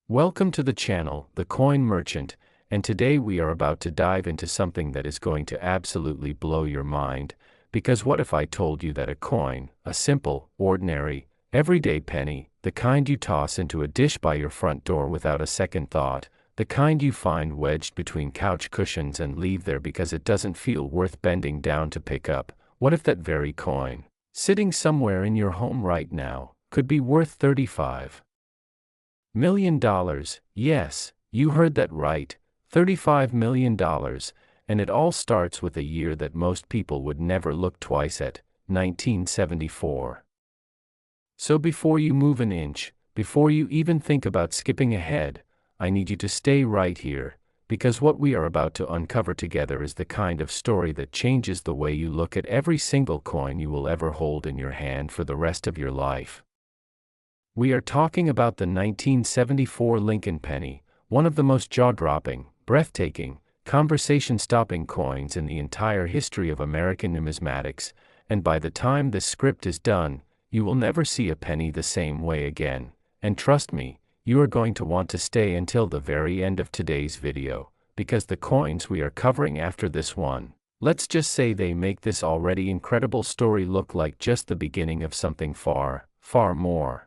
Welcome to the channel, The Coin Merchant, and today we are about to dive into something that is going to absolutely blow your mind, because what if I told you that a coin, a simple, ordinary, everyday penny, the kind you toss into a dish by your front door without a second thought, the kind you find wedged between couch cushions and leave there because it doesn't feel worth bending down to pick up, what if that very coin, sitting somewhere in your home right now, could be worth $35 million? Yes, you heard that right, $35 million, and it all starts with a year that most people would never look twice at, 1974. So before you move an inch, before you even think about skipping ahead, I need you to stay right here, because what we are about to uncover together is the kind of story that changes the way you look at every single coin you will ever hold in your hand for the rest of your life. We are talking about the 1974 Lincoln penny, one of the most jaw-dropping, breathtaking, conversation-stopping coins in the entire history of American numismatics, and by the time this script is done, you will never see a penny the same way again, and trust me, you are going to want to stay until the very end of today's video, because the coins we are covering after this one, let's just say they make this already incredible story look like just the beginning of something far, far more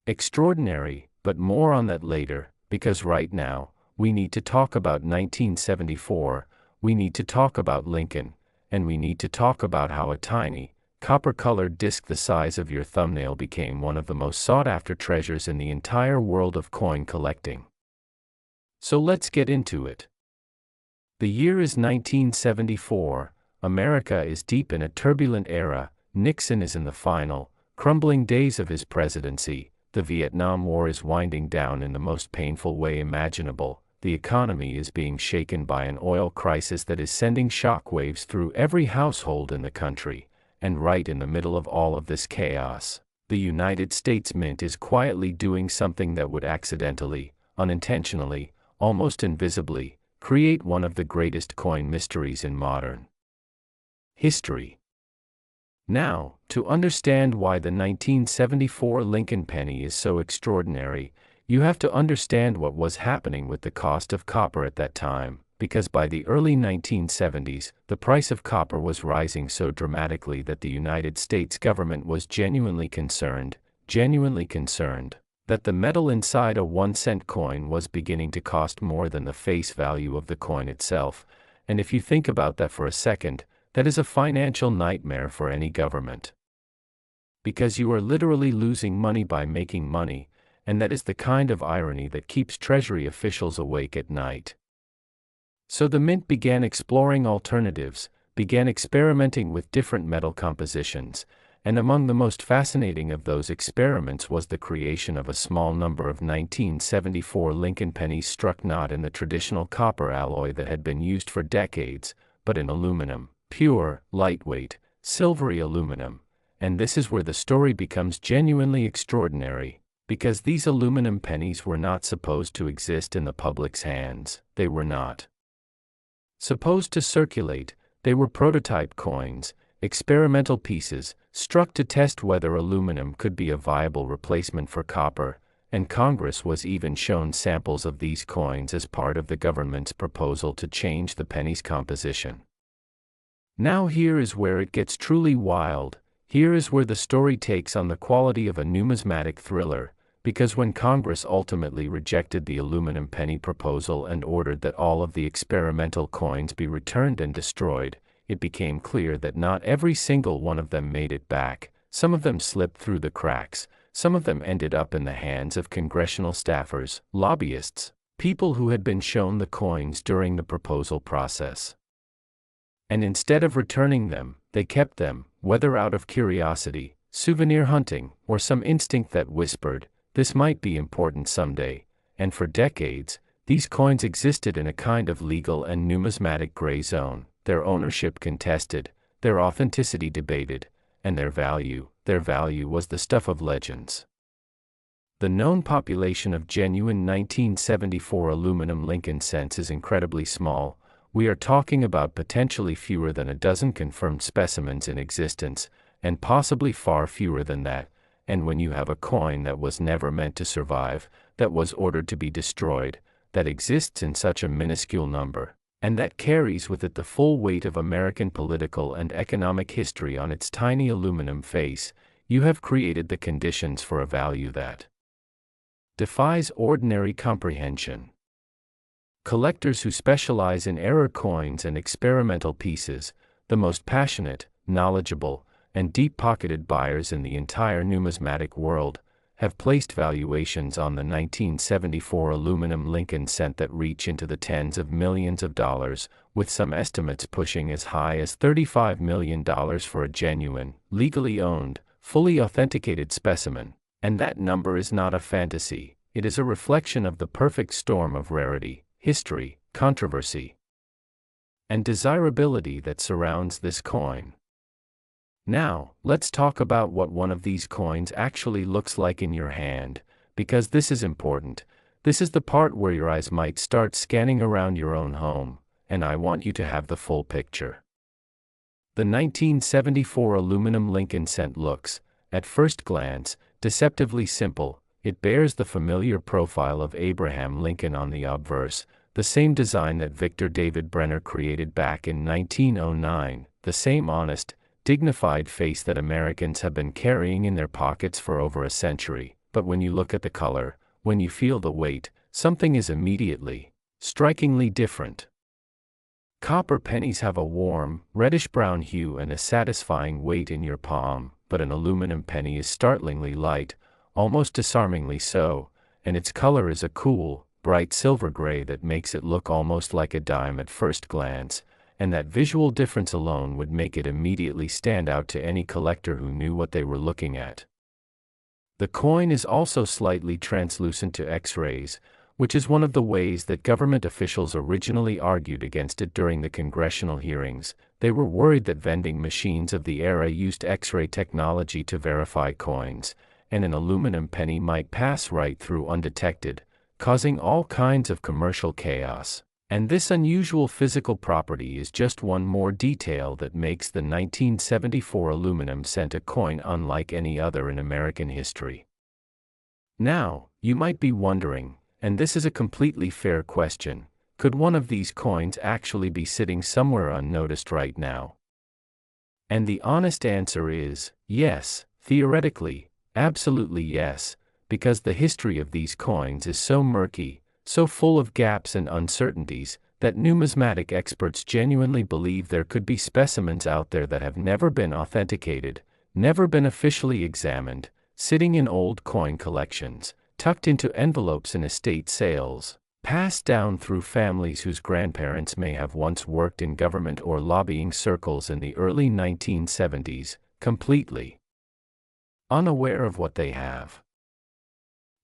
extraordinary, but more on that later, because right now, we need to talk about 1974, we need to talk about Lincoln, and we need to talk about how a tiny, copper-colored disc the size of your thumbnail became one of the most sought-after treasures in the entire world of coin collecting. So let's get into it. The year is 1974, America is deep in a turbulent era, Nixon is in the final, crumbling days of his presidency, the Vietnam War is winding down in the most painful way imaginable, the economy is being shaken by an oil crisis that is sending shockwaves through every household in the country, and right in the middle of all of this chaos, the United States Mint is quietly doing something that would accidentally, unintentionally, almost invisibly, create one of the greatest coin mysteries in modern history. Now, to understand why the 1974 Lincoln penny is so extraordinary, you have to understand what was happening with the cost of copper at that time, because by the early 1970s, the price of copper was rising so dramatically that the United States government was genuinely concerned, that the metal inside a 1-cent coin was beginning to cost more than the face value of the coin itself, and if you think about that for a second, that is a financial nightmare for any government. Because you are literally losing money by making money, and that is the kind of irony that keeps Treasury officials awake at night. So the Mint began exploring alternatives, began experimenting with different metal compositions, and among the most fascinating of those experiments was the creation of a small number of 1974 Lincoln pennies struck not in the traditional copper alloy that had been used for decades, but in aluminum. Pure, lightweight, silvery aluminum, and this is where the story becomes genuinely extraordinary, because these aluminum pennies were not supposed to exist in the public's hands, they were not supposed to circulate, they were prototype coins, experimental pieces, struck to test whether aluminum could be a viable replacement for copper, and Congress was even shown samples of these coins as part of the government's proposal to change the penny's composition. Now here is where it gets truly wild, here is where the story takes on the quality of a numismatic thriller, because when Congress ultimately rejected the aluminum penny proposal and ordered that all of the experimental coins be returned and destroyed, it became clear that not every single one of them made it back, some of them slipped through the cracks, some of them ended up in the hands of congressional staffers, lobbyists, people who had been shown the coins during the proposal process. And instead of returning them, they kept them, whether out of curiosity, souvenir hunting, or some instinct that whispered, this might be important someday, and for decades, these coins existed in a kind of legal and numismatic gray zone, their ownership contested, their authenticity debated, and their value was the stuff of legends. The known population of genuine 1974 aluminum Lincoln cents is incredibly small. We are talking about potentially fewer than a dozen confirmed specimens in existence, and possibly far fewer than that, and when you have a coin that was never meant to survive, that was ordered to be destroyed, that exists in such a minuscule number, and that carries with it the full weight of American political and economic history on its tiny aluminum face, you have created the conditions for a value that defies ordinary comprehension. Collectors who specialize in error coins and experimental pieces, the most passionate, knowledgeable, and deep-pocketed buyers in the entire numismatic world, have placed valuations on the 1974 aluminum Lincoln cent that reach into the tens of millions of dollars, with some estimates pushing as high as $35 million for a genuine, legally owned, fully authenticated specimen. And that number is not a fantasy, it is a reflection of the perfect storm of rarity, history, controversy, and desirability that surrounds this coin. Now, let's talk about what one of these coins actually looks like in your hand, because this is important. This is the part where your eyes might start scanning around your own home, and I want you to have the full picture. The 1974 aluminum Lincoln cent looks, at first glance, deceptively simple. It bears the familiar profile of Abraham Lincoln on the obverse, the same design that Victor David Brenner created back in 1909, the same honest, dignified face that Americans have been carrying in their pockets for over a century. But when you look at the color, when you feel the weight, something is immediately, strikingly different. Copper pennies have a warm, reddish-brown hue and a satisfying weight in your palm, but an aluminum penny is startlingly light, almost disarmingly so, and its color is a cool, bright silver gray that makes it look almost like a dime at first glance, and that visual difference alone would make it immediately stand out to any collector who knew what they were looking at. The coin is also slightly translucent to X-rays, which is one of the ways that government officials originally argued against it during the congressional hearings. They were worried that vending machines of the era used X-ray technology to verify coins, and an aluminum penny might pass right through undetected, causing all kinds of commercial chaos. And this unusual physical property is just one more detail that makes the 1974 aluminum cent a coin unlike any other in American history. Now, you might be wondering, and this is a completely fair question, could one of these coins actually be sitting somewhere unnoticed right now? And the honest answer is, yes, theoretically, absolutely yes, because the history of these coins is so murky, so full of gaps and uncertainties, that numismatic experts genuinely believe there could be specimens out there that have never been authenticated, never been officially examined, sitting in old coin collections, tucked into envelopes in estate sales, passed down through families whose grandparents may have once worked in government or lobbying circles in the early 1970s, completely unaware of what they have.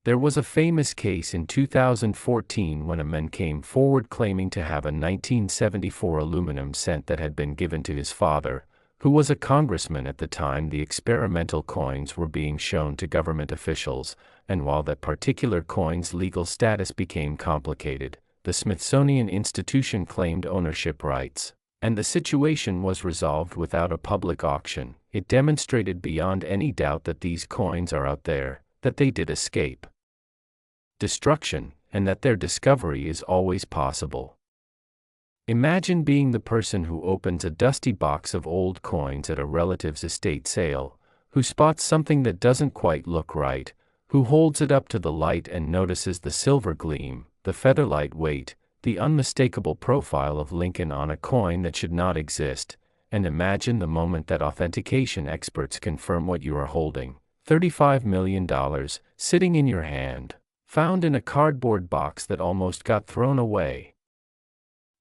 There was a famous case in 2014 when a man came forward claiming to have a 1974 aluminum cent that had been given to his father, who was a congressman at the time the experimental coins were being shown to government officials, and while that particular coin's legal status became complicated, the Smithsonian Institution claimed ownership rights, and the situation was resolved without a public auction. It demonstrated beyond any doubt that these coins are out there, that they did escape destruction, and that their discovery is always possible. Imagine being the person who opens a dusty box of old coins at a relative's estate sale, who spots something that doesn't quite look right, who holds it up to the light and notices the silver gleam, the feather-light weight, the unmistakable profile of Lincoln on a coin that should not exist, and imagine the moment that authentication experts confirm what you are holding, $35 million, sitting in your hand, found in a cardboard box that almost got thrown away.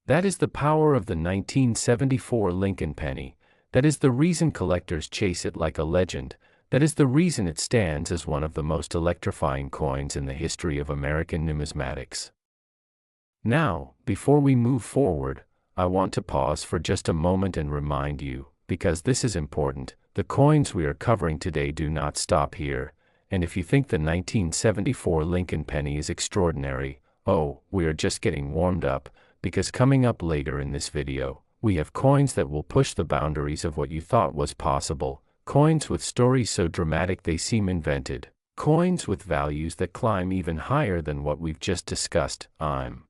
That is the power of the 1974 Lincoln penny. That is the reason collectors chase it like a legend. That is the reason it stands as one of the most electrifying coins in the history of American numismatics. Now, before we move forward, I want to pause for just a moment and remind you, because this is important, the coins we are covering today do not stop here. And if you think the 1974 Lincoln penny is extraordinary, oh, we are just getting warmed up, because coming up later in this video, we have coins that will push the boundaries of what you thought was possible, coins with stories so dramatic they seem invented, Coins with values that climb even higher than what we've just discussed. I'm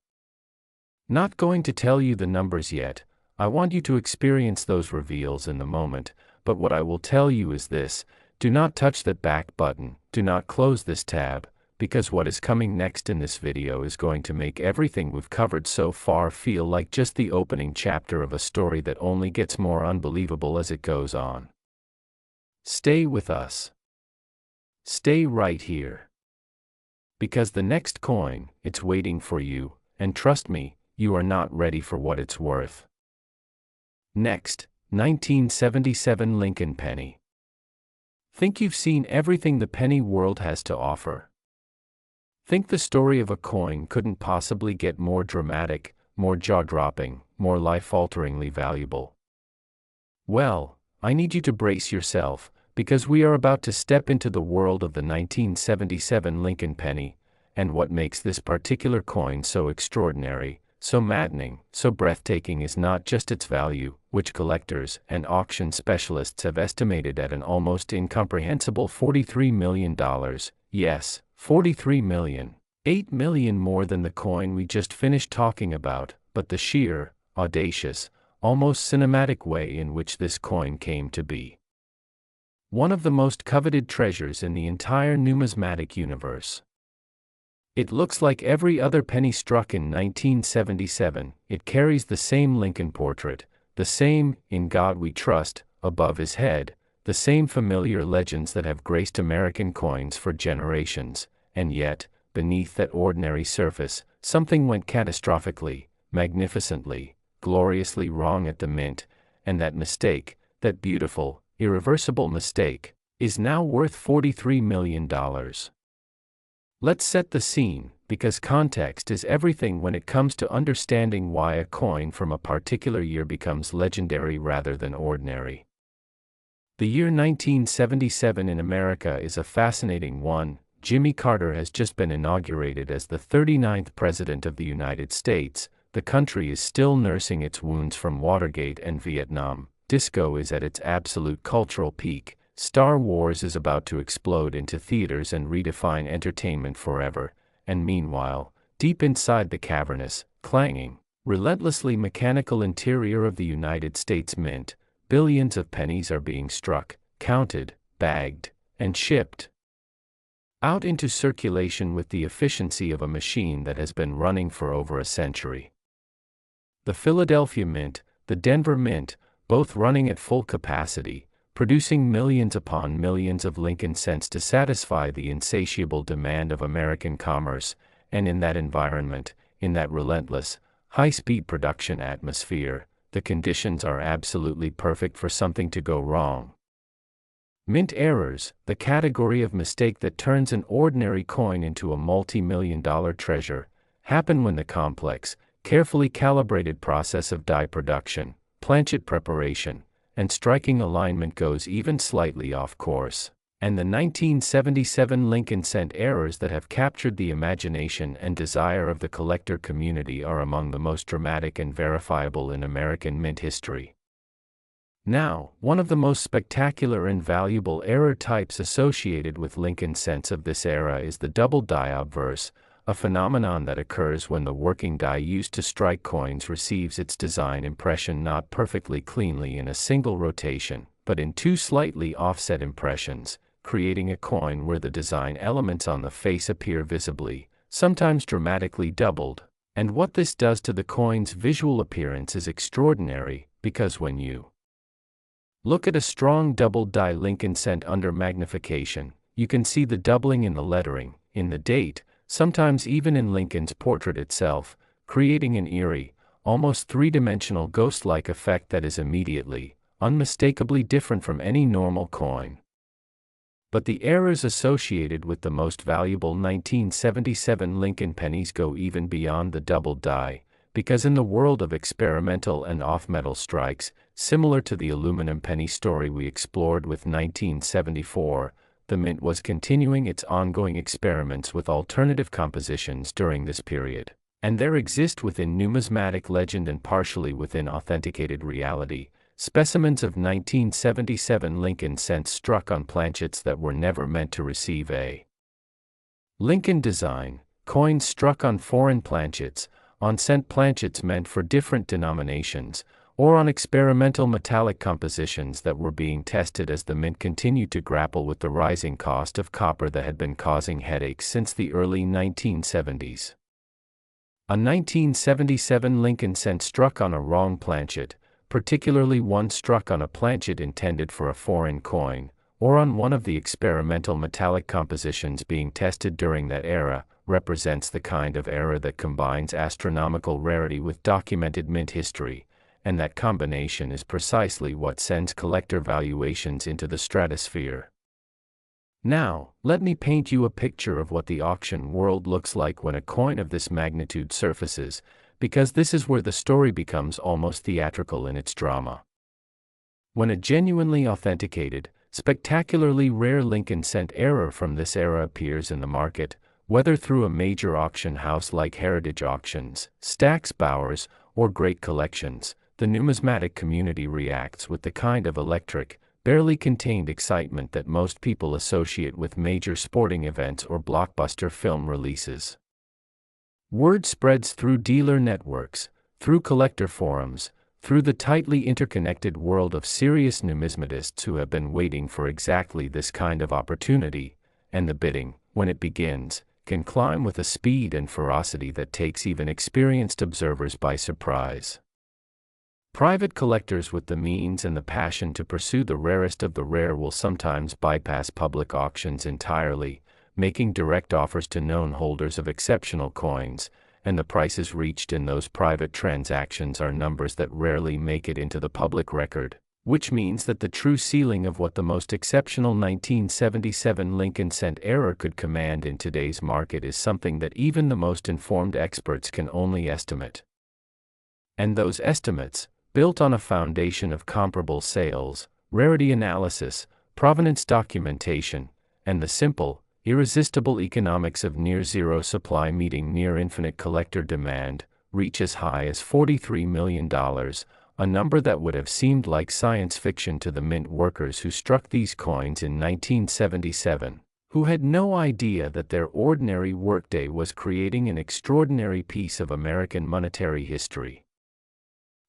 not going to tell you the numbers yet. I want you to experience those reveals in the moment, but what I will tell you is this: do not touch that back button, do not close this tab, because what is coming next in this video is going to make everything we've covered so far feel like just the opening chapter of a story that only gets more unbelievable as it goes on. Stay with us. Stay right here. Because the next coin, it's waiting for you, and trust me, you are not ready for what it's worth. Next, 1977 Lincoln Penny. Think you've seen everything the penny world has to offer? Think the story of a coin couldn't possibly get more dramatic, more jaw-dropping, more life-alteringly valuable? Well, I need you to brace yourself, because we are about to step into the world of the 1977 Lincoln penny, and what makes this particular coin so extraordinary, so maddening, so breathtaking is not just its value, which collectors and auction specialists have estimated at an almost incomprehensible $43 million, yes, 43 million, 8 million more than the coin we just finished talking about, but the sheer, audacious, almost cinematic way in which this coin came to be. One of the most coveted treasures in the entire numismatic universe. It looks like every other penny struck in 1977, it carries the same Lincoln portrait, the same "In God We Trust" above his head, the same familiar legends that have graced American coins for generations, and yet, beneath that ordinary surface, something went catastrophically, magnificently, gloriously wrong at the mint, and that mistake, that beautiful, irreversible mistake, is now worth $43 million. Let's set the scene, because context is everything when it comes to understanding why a coin from a particular year becomes legendary rather than ordinary. The year 1977 in America is a fascinating one. Jimmy Carter has just been inaugurated as the 39th President of the United States. The country is still nursing its wounds from Watergate and Vietnam. Disco is at its absolute cultural peak. Star Wars is about to explode into theaters and redefine entertainment forever. And meanwhile, deep inside the cavernous, clanging, relentlessly mechanical interior of the United States Mint, billions of pennies are being struck, counted, bagged, and shipped out into circulation with the efficiency of a machine that has been running for over a century. The Philadelphia Mint, the Denver Mint, both running at full capacity, producing millions upon millions of Lincoln cents to satisfy the insatiable demand of American commerce, and in that environment, in that relentless, high-speed production atmosphere, the conditions are absolutely perfect for something to go wrong. Mint errors, the category of mistake that turns an ordinary coin into a multi-million-dollar treasure, happen when the complex, carefully calibrated process of die production, planchet preparation, and striking alignment goes even slightly off course, and the 1977 Lincoln cent errors that have captured the imagination and desire of the collector community are among the most dramatic and verifiable in American mint history. Now, one of the most spectacular and valuable error types associated with Lincoln cents of this era is the double die obverse, a phenomenon that occurs when the working die used to strike coins receives its design impression not perfectly cleanly in a single rotation, but in two slightly offset impressions, creating a coin where the design elements on the face appear visibly, sometimes dramatically doubled. And what this does to the coin's visual appearance is extraordinary, because when you look at a strong double die Lincoln cent under magnification, you can see the doubling in the lettering, in the date, sometimes even in Lincoln's portrait itself, creating an eerie, almost three-dimensional ghost-like effect that is immediately, unmistakably different from any normal coin. But the errors associated with the most valuable 1977 Lincoln pennies go even beyond the double die, because in the world of experimental and off-metal strikes, similar to the aluminum penny story we explored with 1974, the Mint was continuing its ongoing experiments with alternative compositions during this period, and there exist within numismatic legend and partially within authenticated reality, specimens of 1977 Lincoln cents struck on planchets that were never meant to receive a Lincoln design, coins struck on foreign planchets, on cent planchets meant for different denominations, or on experimental metallic compositions that were being tested as the mint continued to grapple with the rising cost of copper that had been causing headaches since the early 1970s. A 1977 Lincoln cent struck on a wrong planchet, particularly one struck on a planchet intended for a foreign coin, or on one of the experimental metallic compositions being tested during that era, represents the kind of error that combines astronomical rarity with documented mint history, and that combination is precisely what sends collector valuations into the stratosphere. Now, let me paint you a picture of what the auction world looks like when a coin of this magnitude surfaces, because this is where the story becomes almost theatrical in its drama. When a genuinely authenticated, spectacularly rare Lincoln cent error from this era appears in the market, whether through a major auction house like Heritage Auctions, Stack's Bowers, or Great Collections, the numismatic community reacts with the kind of electric, barely contained excitement that most people associate with major sporting events or blockbuster film releases. Word spreads through dealer networks, through collector forums, through the tightly interconnected world of serious numismatists who have been waiting for exactly this kind of opportunity, and the bidding, when it begins, can climb with a speed and ferocity that takes even experienced observers by surprise. Private collectors with the means and the passion to pursue the rarest of the rare will sometimes bypass public auctions entirely, making direct offers to known holders of exceptional coins, and the prices reached in those private transactions are numbers that rarely make it into the public record, which means that the true ceiling of what the most exceptional 1977 Lincoln cent error could command in today's market is something that even the most informed experts can only estimate. And those estimates, built on a foundation of comparable sales, rarity analysis, provenance documentation, and the simple, irresistible economics of near-zero supply meeting near-infinite collector demand, reach as high as $43 million, a number that would have seemed like science fiction to the mint workers who struck these coins in 1977, who had no idea that their ordinary workday was creating an extraordinary piece of American monetary history.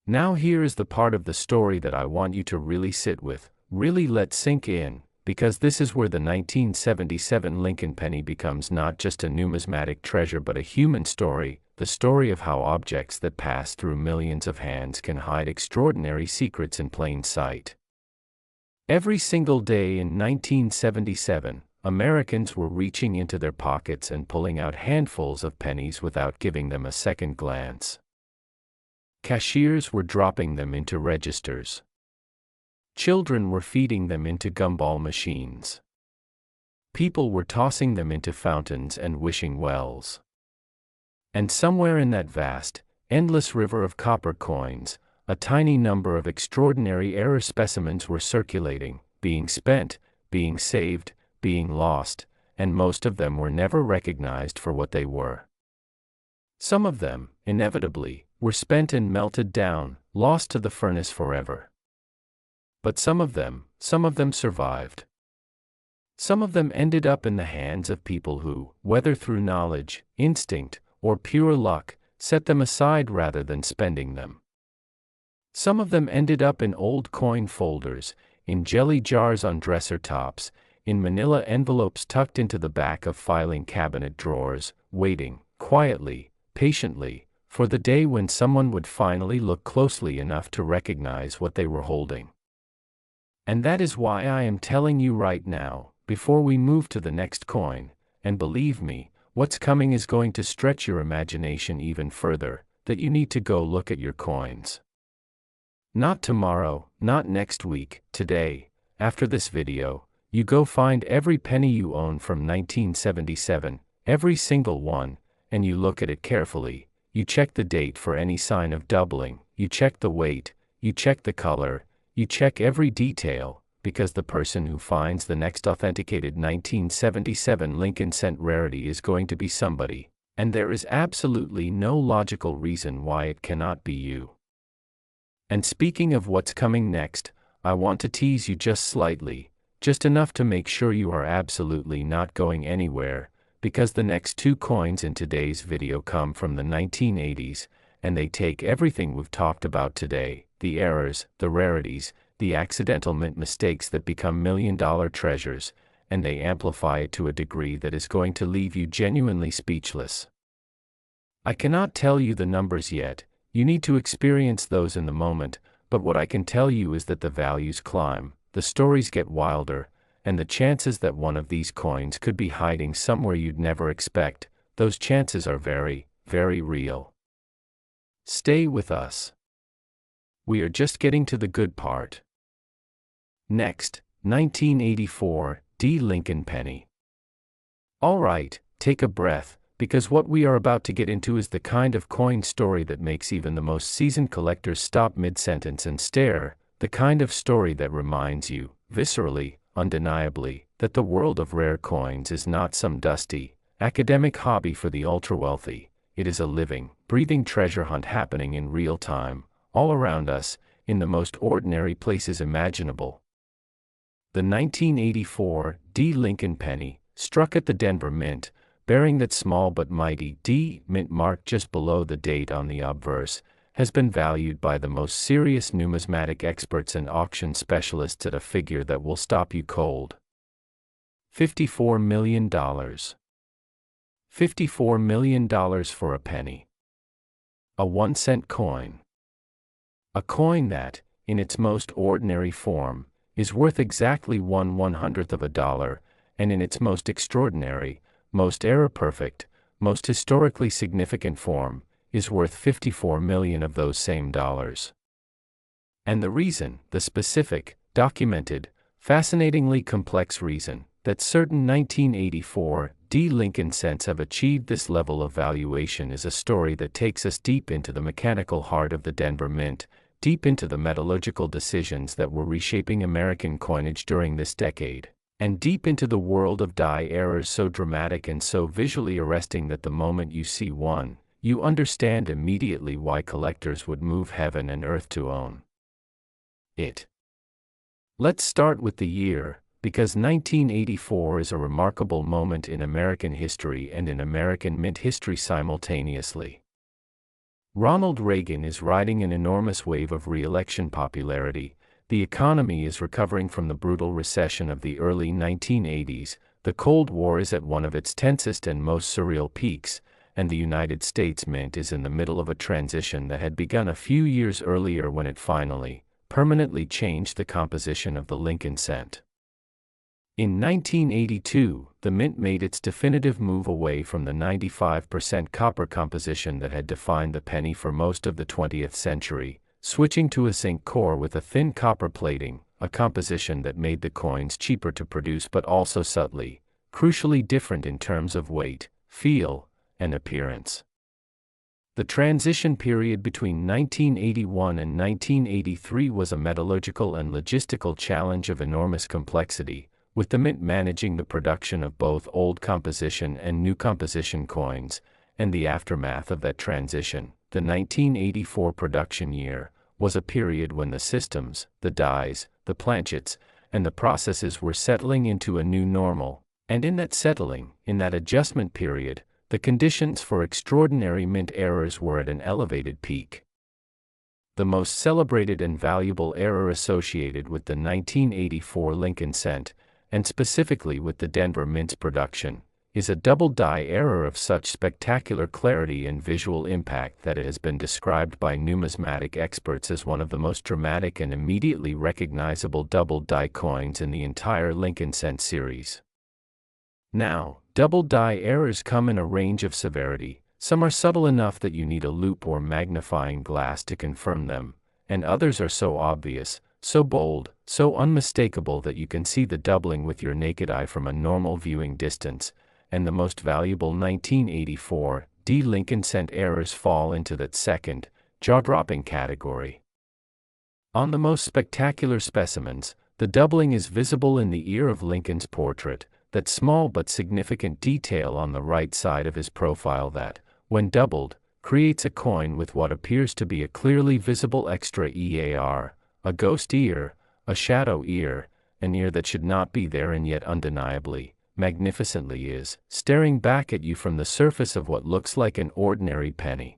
Now here is the part of the story that I want you to really sit with, really let sink in, because this is where the 1977 Lincoln penny becomes not just a numismatic treasure but a human story, the story of how objects that pass through millions of hands can hide extraordinary secrets in plain sight. Every single day in 1977, Americans were reaching into their pockets and pulling out handfuls of pennies without giving them a second glance. Cashiers were dropping them into registers. Children were feeding them into gumball machines. People were tossing them into fountains and wishing wells. And somewhere in that vast, endless river of copper coins, a tiny number of extraordinary error specimens were circulating, being spent, being saved, being lost, and most of them were never recognized for what they were. Some of them, inevitably, were spent and melted down, lost to the furnace forever. But some of them survived. Some of them ended up in the hands of people who, whether through knowledge, instinct, or pure luck, set them aside rather than spending them. Some of them ended up in old coin folders, in jelly jars on dresser tops, in manila envelopes tucked into the back of filing cabinet drawers, waiting, quietly, patiently, for the day when someone would finally look closely enough to recognize what they were holding. And that is why I am telling you right now, before we move to the next coin, and believe me, what's coming is going to stretch your imagination even further, that you need to go look at your coins. Not tomorrow, not next week, today, after this video, you go find every penny you own from 1977, every single one, and you look at it carefully. You check the date for any sign of doubling, you check the weight, you check the color, you check every detail, because the person who finds the next authenticated 1977 Lincoln cent rarity is going to be somebody, and there is absolutely no logical reason why it cannot be you. And speaking of what's coming next, I want to tease you just slightly, just enough to make sure you are absolutely not going anywhere, because the next two coins in today's video come from the 1980s, and they take everything we've talked about today, the errors, the rarities, the accidental mint mistakes that become million-dollar treasures, and they amplify it to a degree that is going to leave you genuinely speechless. I cannot tell you the numbers yet, you need to experience those in the moment, but what I can tell you is that the values climb, the stories get wilder, and the chances that one of these coins could be hiding somewhere you'd never expect, those chances are very, very real. Stay with us. We are just getting to the good part. Next, 1984, D. Lincoln Penny. Alright, take a breath, because what we are about to get into is the kind of coin story that makes even the most seasoned collectors stop mid-sentence and stare, the kind of story that reminds you, viscerally, undeniably, that the world of rare coins is not some dusty, academic hobby for the ultra-wealthy. It is a living, breathing treasure hunt happening in real time, all around us, in the most ordinary places imaginable. The 1984 D. Lincoln Penny, struck at the Denver Mint, bearing that small but mighty D mint mark just below the date on the obverse, has been valued by the most serious numismatic experts and auction specialists at a figure that will stop you cold. $54 million. $54 million for a penny. A 1-cent coin. A coin that, in its most ordinary form, is worth exactly 1/100th of a dollar, and in its most extraordinary, most error-perfect, most historically significant form, is worth 54 million of those same dollars. And the reason, the specific, documented, fascinatingly complex reason, that certain 1984 D. Lincoln cents have achieved this level of valuation is a story that takes us deep into the mechanical heart of the Denver Mint, deep into the metallurgical decisions that were reshaping American coinage during this decade, and deep into the world of die errors so dramatic and so visually arresting that the moment you see one, you understand immediately why collectors would move heaven and earth to own it. Let's start with the year, because 1984 is a remarkable moment in American history and in American mint history simultaneously. Ronald Reagan is riding an enormous wave of re-election popularity, the economy is recovering from the brutal recession of the early 1980s, the Cold War is at one of its tensest and most surreal peaks, and the United States Mint is in the middle of a transition that had begun a few years earlier when it finally, permanently changed the composition of the Lincoln cent. In 1982, the Mint made its definitive move away from the 95% copper composition that had defined the penny for most of the 20th century, switching to a zinc core with a thin copper plating, a composition that made the coins cheaper to produce but also subtly, crucially different in terms of weight, feel, and appearance. The transition period between 1981 and 1983 was a metallurgical and logistical challenge of enormous complexity, with the Mint managing the production of both old composition and new composition coins, and the aftermath of that transition, the 1984 production year, was a period when the systems, the dies, the planchets, and the processes were settling into a new normal, and in that settling, in that adjustment period, the conditions for extraordinary mint errors were at an elevated peak. The most celebrated and valuable error associated with the 1984 Lincoln cent, and specifically with the Denver Mint's production, is a double die error of such spectacular clarity and visual impact that it has been described by numismatic experts as one of the most dramatic and immediately recognizable double die coins in the entire Lincoln cent series. Now, double die errors come in a range of severity. Some are subtle enough that you need a loupe or magnifying glass to confirm them, and others are so obvious, so bold, so unmistakable that you can see the doubling with your naked eye from a normal viewing distance, and the most valuable 1984 D. Lincoln cent errors fall into that second, jaw-dropping category. On the most spectacular specimens, the doubling is visible in the ear of Lincoln's portrait, that small but significant detail on the right side of his profile that, when doubled, creates a coin with what appears to be a clearly visible extra EAR, a ghost ear, a shadow ear, an ear that should not be there and yet undeniably, magnificently is, staring back at you from the surface of what looks like an ordinary penny.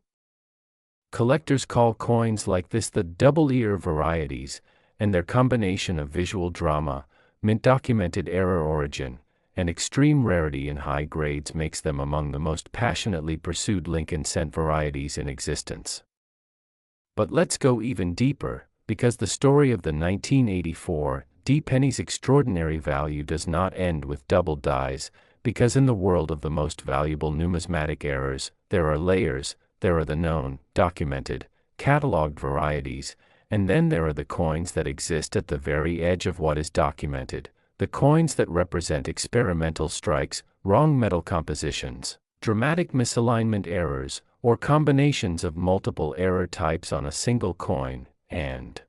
Collectors call coins like this the double-ear varieties, and their combination of visual drama, mint-documented error origin, and extreme rarity in high grades makes them among the most passionately pursued Lincoln cent varieties in existence. But let's go even deeper, because the story of the 1984 D penny's extraordinary value does not end with double dies, because in the world of the most valuable numismatic errors, there are layers. There are the known, documented, cataloged varieties, and then there are the coins that exist at the very edge of what is documented, the coins that represent experimental strikes, wrong metal compositions, dramatic misalignment errors, or combinations of multiple error types on a single coin, and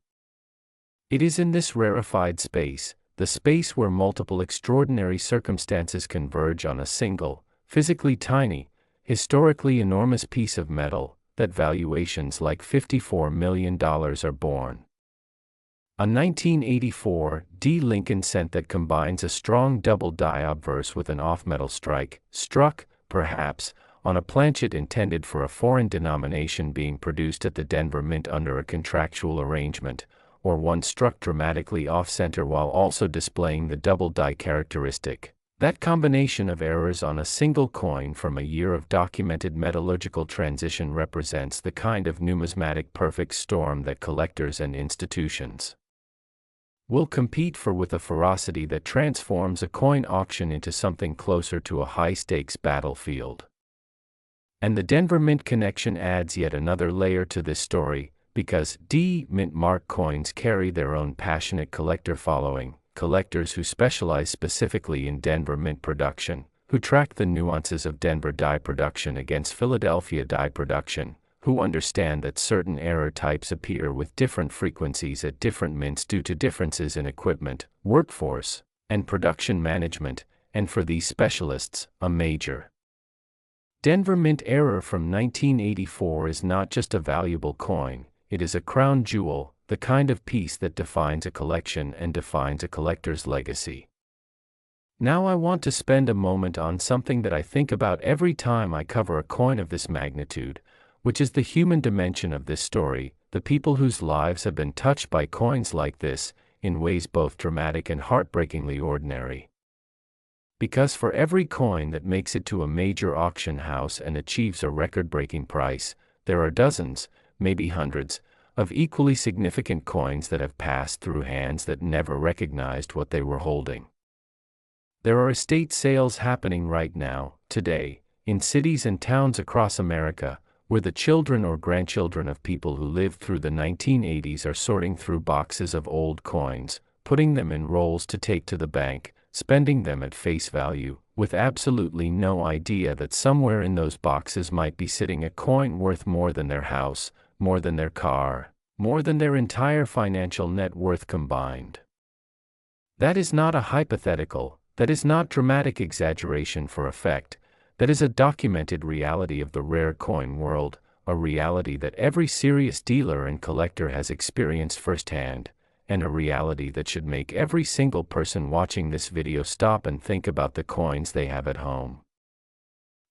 it is in this rarefied space, the space where multiple extraordinary circumstances converge on a single, physically tiny, historically enormous piece of metal, that valuations like $54 million are born. A 1984 D Lincoln cent that combines a strong double die obverse with an off-metal strike, struck, perhaps, on a planchet intended for a foreign denomination being produced at the Denver Mint under a contractual arrangement, or one struck dramatically off-center while also displaying the double die characteristic. That combination of errors on a single coin from a year of documented metallurgical transition represents the kind of numismatic perfect storm that collectors and institutions will compete for with a ferocity that transforms a coin auction into something closer to a high-stakes battlefield. And the Denver Mint connection adds yet another layer to this story, because D Mint mark coins carry their own passionate collector following. Collectors who specialize specifically in Denver Mint production, who track the nuances of Denver die production against Philadelphia die production, who understand that certain error types appear with different frequencies at different mints due to differences in equipment, workforce, and production management, and for these specialists, a major Denver Mint error from 1984 is not just a valuable coin, it is a crown jewel, the kind of piece that defines a collection and defines a collector's legacy. Now I want to spend a moment on something that I think about every time I cover a coin of this magnitude, which is the human dimension of this story, the people whose lives have been touched by coins like this, in ways both dramatic and heartbreakingly ordinary. Because for every coin that makes it to a major auction house and achieves a record-breaking price, there are dozens, maybe hundreds, of equally significant coins that have passed through hands that never recognized what they were holding. There are estate sales happening right now, today, in cities and towns across America, where the children or grandchildren of people who lived through the 1980s are sorting through boxes of old coins, putting them in rolls to take to the bank, spending them at face value, with absolutely no idea that somewhere in those boxes might be sitting a coin worth more than their house, more than their car, more than their entire financial net worth combined. That is not a hypothetical, that is not dramatic exaggeration for effect, that is a documented reality of the rare coin world, a reality that every serious dealer and collector has experienced firsthand, and a reality that should make every single person watching this video stop and think about the coins they have at home.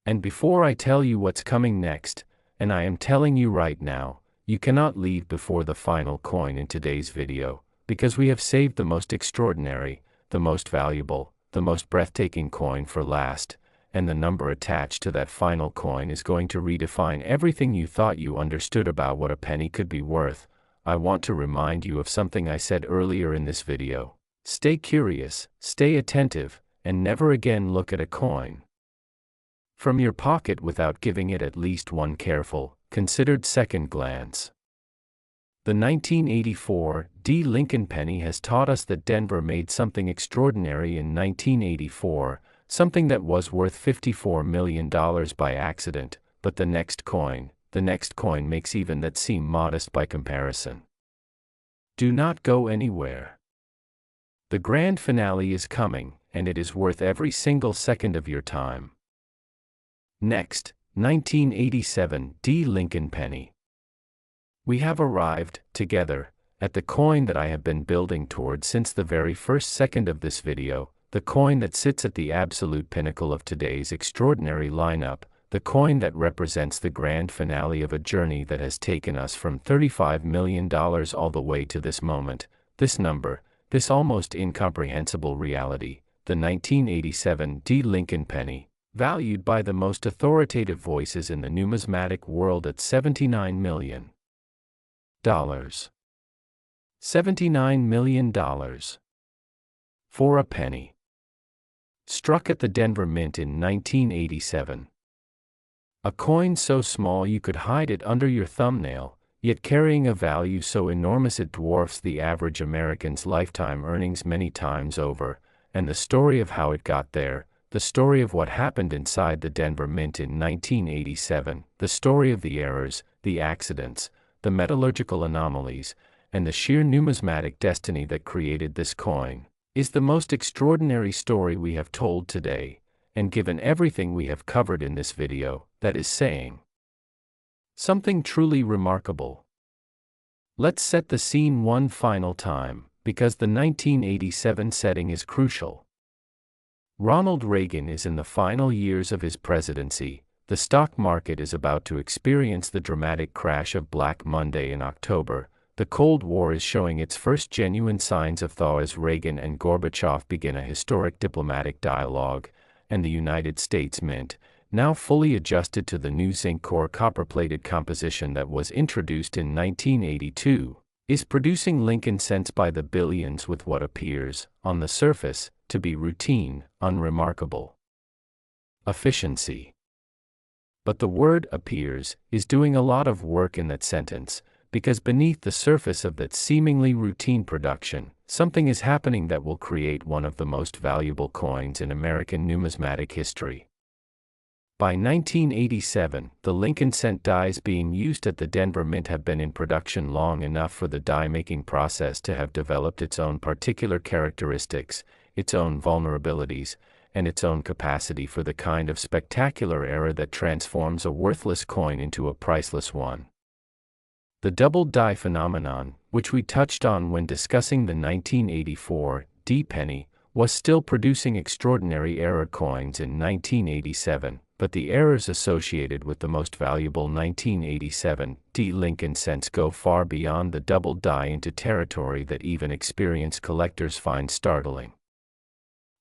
And before I tell you what's coming next, and I am telling you right now, you cannot leave before the final coin in today's video, because we have saved the most extraordinary, the most valuable, the most breathtaking coin for last, and the number attached to that final coin is going to redefine everything you thought you understood about what a penny could be worth. I want to remind you of something I said earlier in this video. Stay curious, stay attentive, and never again look at a coin from your pocket without giving it at least one careful, considered second glance. The 1984 D Lincoln penny has taught us that Denver made something extraordinary in 1984, something that was worth $54 million by accident, but the next coin makes even that seem modest by comparison. Do not go anywhere. The grand finale is coming, and it is worth every single second of your time. Next, 1987 D Lincoln penny. We have arrived, together, at the coin that I have been building toward since the very first second of this video, the coin that sits at the absolute pinnacle of today's extraordinary lineup, the coin that represents the grand finale of a journey that has taken us from $35 million all the way to this moment, this number, this almost incomprehensible reality, the 1987 D. Lincoln penny, valued by the most authoritative voices in the numismatic world at $79 million. $79 million. For a penny. Struck at the Denver Mint in 1987. A coin so small you could hide it under your thumbnail, yet carrying a value so enormous it dwarfs the average American's lifetime earnings many times over, and the story of how it got there, the story of what happened inside the Denver Mint in 1987, the story of the errors, the accidents, the metallurgical anomalies, and the sheer numismatic destiny that created this coin, is the most extraordinary story we have told today, and given everything we have covered in this video, that is saying something truly remarkable. Let's set the scene one final time, because the 1987 setting is crucial. Ronald Reagan is in the final years of his presidency. The stock market is about to experience the dramatic crash of Black Monday in October. The Cold War is showing its first genuine signs of thaw as Reagan and Gorbachev begin a historic diplomatic dialogue, and the United States Mint, now fully adjusted to the new zinc core copper-plated composition that was introduced in 1982, is producing Lincoln cents by the billions with what appears, on the surface, to be routine, unremarkable efficiency. But the word appears is doing a lot of work in that sentence, because beneath the surface of that seemingly routine production, something is happening that will create one of the most valuable coins in American numismatic history. By 1987, the Lincoln cent dies being used at the Denver Mint have been in production long enough for the die-making process to have developed its own particular characteristics, its own vulnerabilities, and its own capacity for the kind of spectacular error that transforms a worthless coin into a priceless one. The double die phenomenon, which we touched on when discussing the 1984 D penny, was still producing extraordinary error coins in 1987, but the errors associated with the most valuable 1987 D Lincoln cents go far beyond the double die into territory that even experienced collectors find startling.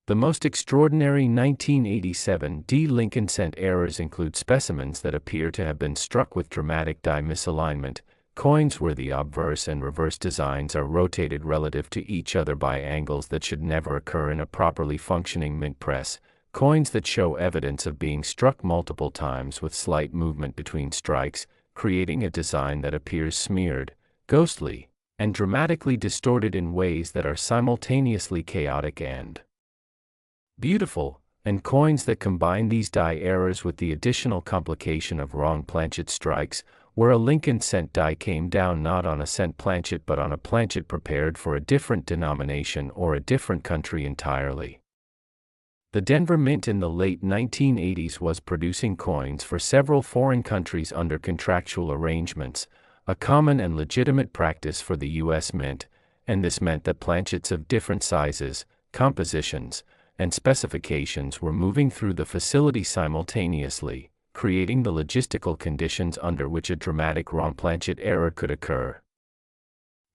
The most extraordinary 1987 D Lincoln cent errors include specimens that appear to have been struck with dramatic die misalignment, coins where the obverse and reverse designs are rotated relative to each other by angles that should never occur in a properly functioning mint press, coins that show evidence of being struck multiple times with slight movement between strikes, creating a design that appears smeared, ghostly, and dramatically distorted in ways that are simultaneously chaotic and beautiful, and coins that combine these die errors with the additional complication of wrong planchet strikes, where a Lincoln cent die came down not on a cent planchet but on a planchet prepared for a different denomination or a different country entirely. The Denver Mint in the late 1980s was producing coins for several foreign countries under contractual arrangements, a common and legitimate practice for the U.S. Mint, and this meant that planchets of different sizes, compositions, and specifications were moving through the facility simultaneously, creating the logistical conditions under which a dramatic wrong planchet error could occur.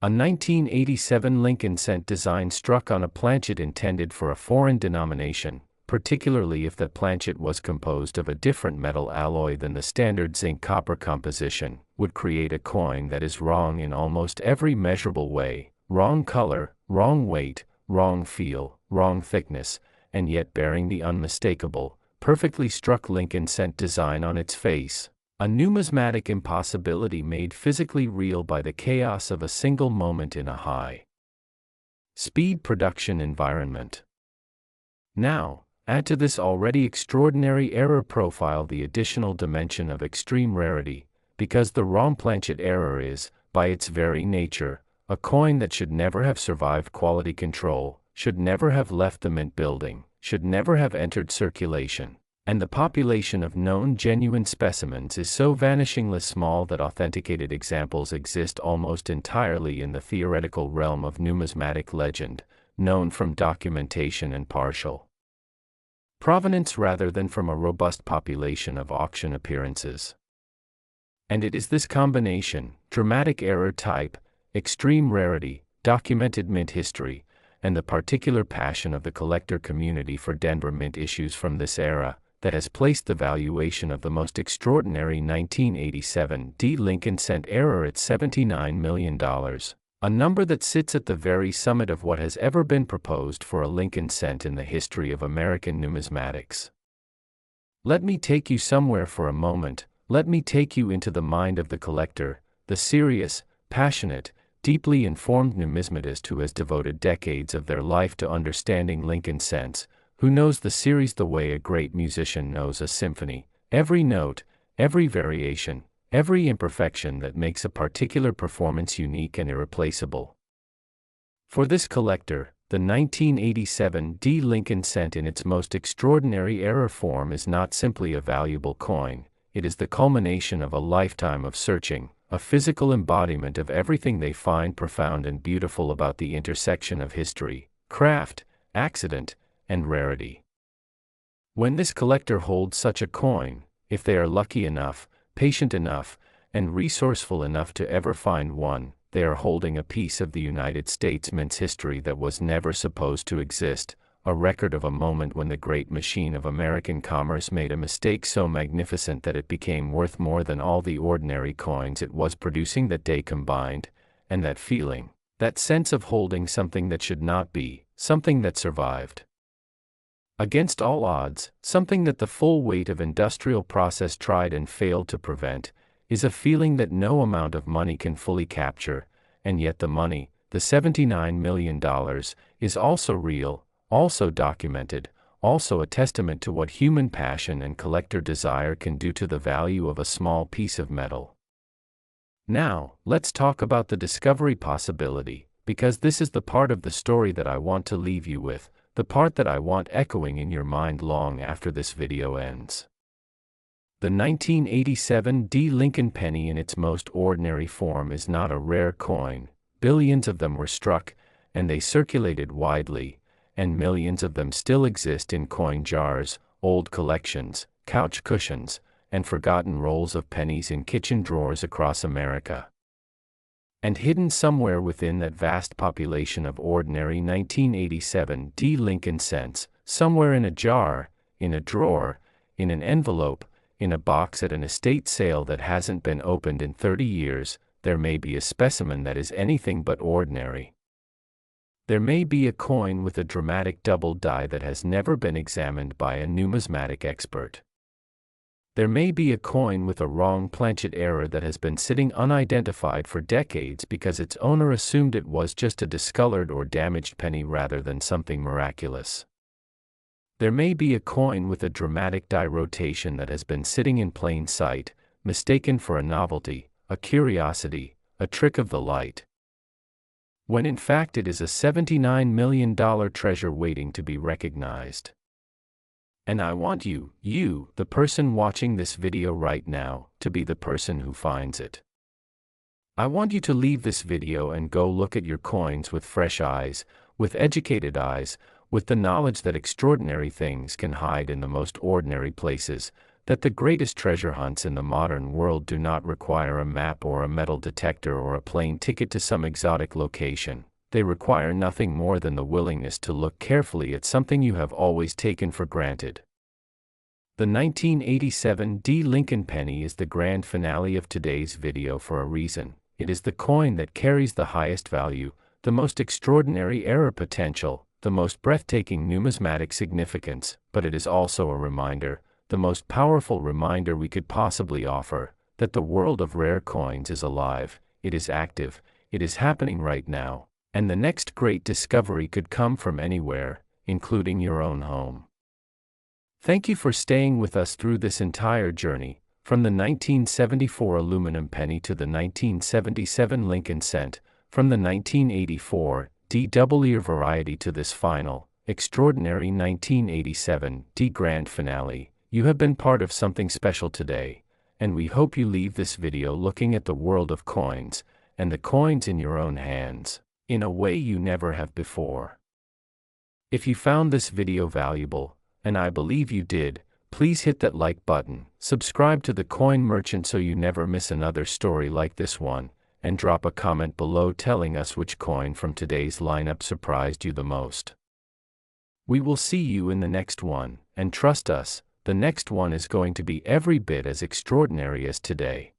A 1987 Lincoln cent design struck on a planchet intended for a foreign denomination, particularly if that planchet was composed of a different metal alloy than the standard zinc-copper composition, would create a coin that is wrong in almost every measurable way: wrong color, wrong weight, wrong feel, wrong thickness, and yet bearing the unmistakable, perfectly struck Lincoln cent design on its face, a numismatic impossibility made physically real by the chaos of a single moment in a high-speed production environment. Now, add to this already extraordinary error profile the additional dimension of extreme rarity, because the wrong planchet error is, by its very nature, a coin that should never have survived quality control, should never have left the mint building, should never have entered circulation, and the population of known genuine specimens is so vanishingly small that authenticated examples exist almost entirely in the theoretical realm of numismatic legend, known from documentation and partial provenance rather than from a robust population of auction appearances. And it is this combination, dramatic error type, extreme rarity, documented mint history, and the particular passion of the collector community for Denver mint issues from this era, that has placed the valuation of the most extraordinary 1987 D Lincoln cent error at $79 million, a number that sits at the very summit of what has ever been proposed for a Lincoln cent in the history of American numismatics. Let me take you somewhere for a moment. Let me take you into the mind of the collector, the serious, passionate, deeply informed numismatist who has devoted decades of their life to understanding Lincoln cents, who knows the series the way a great musician knows a symphony, every note, every variation, every imperfection that makes a particular performance unique and irreplaceable. For this collector, the 1987 D Lincoln cent in its most extraordinary error form is not simply a valuable coin. It is the culmination of a lifetime of searching, a physical embodiment of everything they find profound and beautiful about the intersection of history, craft, accident, and rarity. When this collector holds such a coin, if they are lucky enough, patient enough, and resourceful enough to ever find one, they are holding a piece of the United States mint's history that was never supposed to exist, a record of a moment when the great machine of American commerce made a mistake so magnificent that it became worth more than all the ordinary coins it was producing that day combined, and that feeling, that sense of holding something that should not be, something that survived against all odds, something that the full weight of industrial process tried and failed to prevent, is a feeling that no amount of money can fully capture, and yet the money, the $79 million, is also real, also documented, also a testament to what human passion and collector desire can do to the value of a small piece of metal. Now, let's talk about the discovery possibility, because this is the part of the story that I want to leave you with, the part that I want echoing in your mind long after this video ends. The 1987 D Lincoln penny in its most ordinary form is not a rare coin. Billions of them were struck, and they circulated widely, and millions of them still exist in coin jars, old collections, couch cushions, and forgotten rolls of pennies in kitchen drawers across America. And hidden somewhere within that vast population of ordinary 1987 D Lincoln cents, somewhere in a jar, in a drawer, in an envelope, in a box at an estate sale that hasn't been opened in 30 years, there may be a specimen that is anything but ordinary. There may be a coin with a dramatic double die that has never been examined by a numismatic expert. There may be a coin with a wrong planchet error that has been sitting unidentified for decades because its owner assumed it was just a discolored or damaged penny rather than something miraculous. There may be a coin with a dramatic die rotation that has been sitting in plain sight, mistaken for a novelty, a curiosity, a trick of the light, when in fact it is a $79 million treasure waiting to be recognized. And I want you, the person watching this video right now, to be the person who finds it. I want you to leave this video and go look at your coins with fresh eyes, with educated eyes, with the knowledge that extraordinary things can hide in the most ordinary places, that the greatest treasure hunts in the modern world do not require a map or a metal detector or a plane ticket to some exotic location. They require nothing more than the willingness to look carefully at something you have always taken for granted. The 1987 D Lincoln penny is the grand finale of today's video for a reason. It is the coin that carries the highest value, the most extraordinary error potential, the most breathtaking numismatic significance, but it is also a reminder, the most powerful reminder we could possibly offer, that the world of rare coins is alive, it is active, it is happening right now. And the next great discovery could come from anywhere, including your own home. Thank you for staying with us through this entire journey, from the 1974 aluminum penny to the 1977 Lincoln cent, from the 1984 DW variety to this final, extraordinary 1987 D grand finale. You have been part of something special today, and we hope you leave this video looking at the world of coins, and the coins in your own hands, in a way you never have before. If you found this video valuable, and I believe you did, please hit that like button, subscribe to the Coin Merchant so you never miss another story like this one, and drop a comment below telling us which coin from today's lineup surprised you the most. We will see you in the next one, and trust us, the next one is going to be every bit as extraordinary as today.